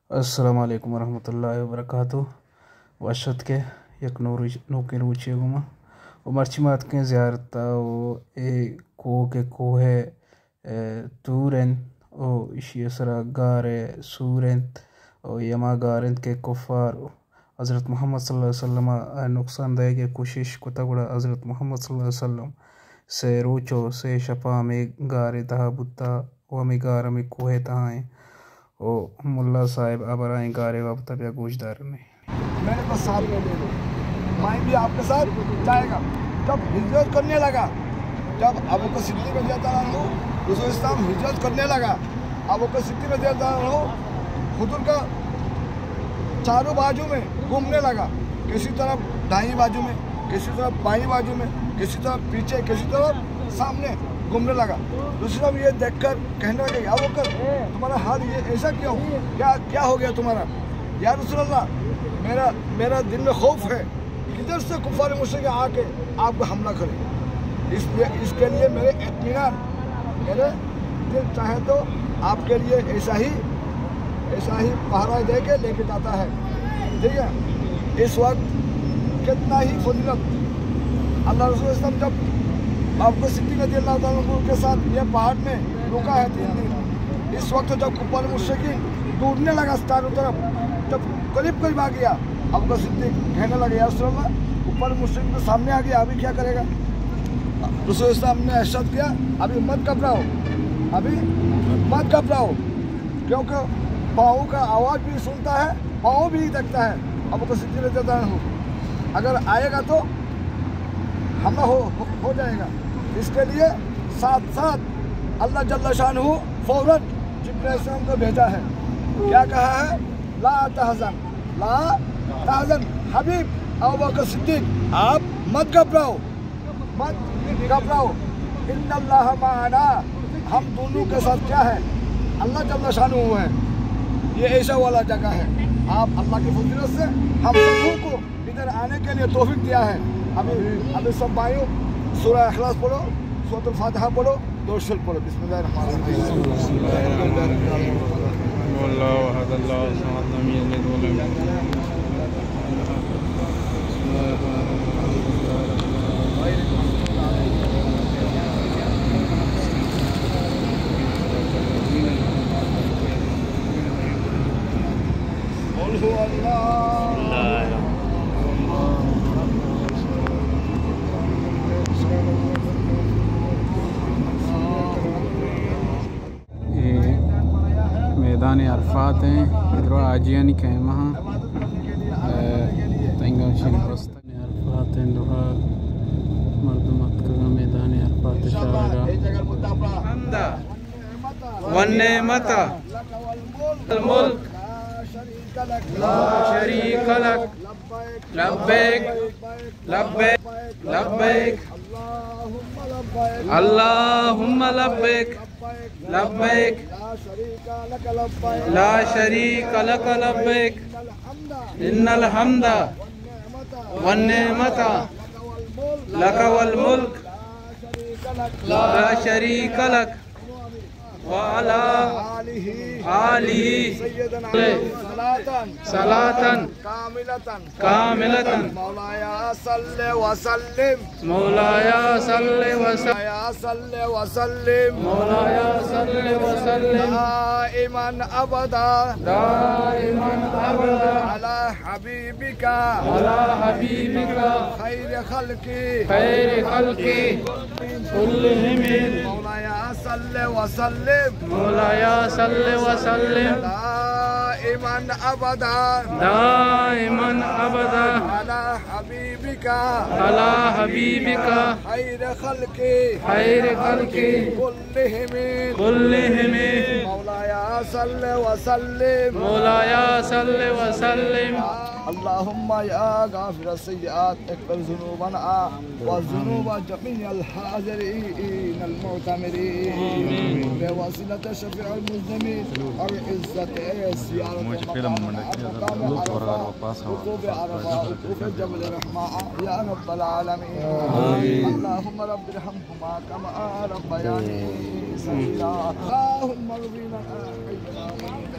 अस्सलाम वालेकुम वरहमतुल्लाहि वबरकातुहू वशत के यक नूके रूचे गुमा उमरचिमात के ज़ियारता ओ ए को है तूरें ओ इशियसरा गारे सूरें ओ यमा गारें के कुफ़ार हज़रत मोहम्मद सल्लल्लाहु अलैहि वसल्लम नुकसान दे के कोशिश को तगड़ा हज़रत मोहम्मद सल्लल्लाहु अलैहि वसल्लम से रूचो से शपा में गारे तहा बुता ओ में गार में कोहे तहाएं ओ मुल्ला साहिब अबराएं गारे वापता बिया गोशदार में मेरे पास साथ में ले लो, मैं भी आपके साथ जाएगा। जब हिजरत करने लगा, जब अबू बकर सिद्दीक़ रज़ियल्लाहु अन्हु रसूल इस्लाम हिजरत करने लगा, अबू बकर सिद्दीक़ रज़ियल्लाहु अन्हु खुद का चारों बाजू में घूमने लगा, किसी तरफ दाईं बाजू में, किसी तरफ बाईं बाजू में, किसी तरफ पीछे, किसी तरफ सामने घूमने लगा। दूसरा ये देखकर कहने लगे या बकर तुम्हारा हाल ये ऐसा क्यों, क्या हो गया तुम्हारा? या रसूल अल्लाह मेरा दिल में खौफ है किधर से कुफार मुशरिक आके आपको हमला करें, इसलिए इसके लिए मेरे इत्मीनान मेरे दिल चाहे तो आपके लिए ऐसा ही पहरा दे के लेके जाता है। ठीक है, इस वक्त कितना ही फजीलत अल्लाह रसूल इस्लाम जब आपको सिद्दीक़ रज़ियल्लाहु अन्हु के साथ ये पहाड़ में रुका है 3 दिन। इस वक्त जब कुफार मुशरिकीन टूटने लगा चारों तरफ, जब करीब आ गया आपका सिद्दीक़ कहने लगे या रसूल अल्लाह कुफार मुशरिकीन तो सामने आ गया, अभी क्या करेगा? रसूल इस्लाम ने इरशाद किया अभी मत घबराओ, क्योंकि पाँव का आवाज़ भी सुनता है, पाँव भी देखता है। आपका सिद्दीक़ रज़ियल्लाहु अन्हु अगर आएगा तो हमला हो जाएगा। इसके लिए साथ अल्लाह जल्ल शानहू फौरन जिब्रील अलैहिस्सलाम को भेजा है। क्या कहा है? ला तहज़न हबीब अबू बकर सिद्दीक़, आप मत घबराओ, इन्नल्लाह माअना, हम दोनों के साथ क्या है? अल्लाह जल्ल शानहू है। ये ऐसा वाला जगह है, आप अल्लाह की फज़ीलत से हम सबों को इधर आने के लिए तौफीक दिया है। अभी सब भाइयों सूरह इखलास पढ़ो, सूरह फातिहा पढ़ो, दो शल पढ़ो। मैदान अरफात हैं इधर आजियानी कहे वहाँ अरफात हैं दुहा मरदमत का मैदान अरफात शाहगा वन्ने मता मुल्क ला शरीक लक लब्बैक अल्लाहुम्मा लब्बैक ला शरीक लक लब्बैक इन्नल हम्दा वन्निअमता लक वल मुल्क ला शरीक लक व अला आलिही सलातन कामिलतन मौलाया सल्ले व सल्लिम दाइमन अबदा अला हबीबिका खैर खल्की कुल्लिहिम मौलाया सल्ले व सल्लिम दाइमन अबदा अला हबीबिका खैर खल्की कुल्लिहिम मौलाया सल्ले व सल्लिम अल्लाहुम्मा या गाफिर सय्यात इग़फिर ज़ुनूबना व ज़ुनूब जमीअल हाज़िरीन अल मुअतमिरीन बिवसीलत शफ़ीअल मुज़निमीन और इज़्ज़त सियारत जबल रहमा या रब्बल आलमीन अल्लाहुम्मा रब्बिरहमहुमा कमा रब्बयानी सगीरा अल्लाहुम्मा रब्बिना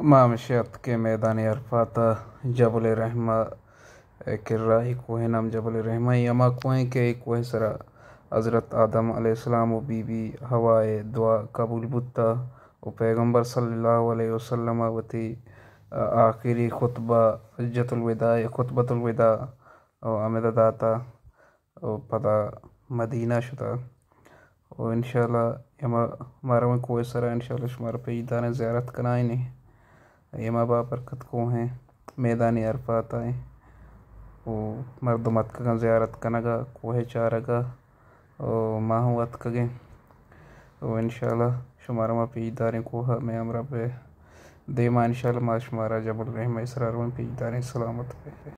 मामशत के मैदान अरफाता जबल रहमा किर्राही कोहे नाम जबल रहमा यमा कोहे के कोहे सरा हज़रत आदम अलैहिस्सलाम व बीबी हवाए दुआ कबूल बुत्ता व पैगंबर सल्लल्लाहु अलैहि वसल्लम वती आखिरी खुतबा हज्जतुल विदा खुतबतुल विदा और आमद दाता और पता मदीना शुदा और इंशाल्लाह यमा मारा में कोई सरा इंशाल्लाह शुमार पे ईदान ज़ियारत कराए नहीं यमा बाबरकत को हैं मैदान अरफात आए वो मरदमत का ज़ियारत कनगा कोहे चारगा और माहवत कगे और इंशाल्लाह शुमार में पे ईदान को मैं अमरा पे देमा इंशाल्लाह मा शुमारा जबल रहमा इसरार में पे ईदान सलामत पे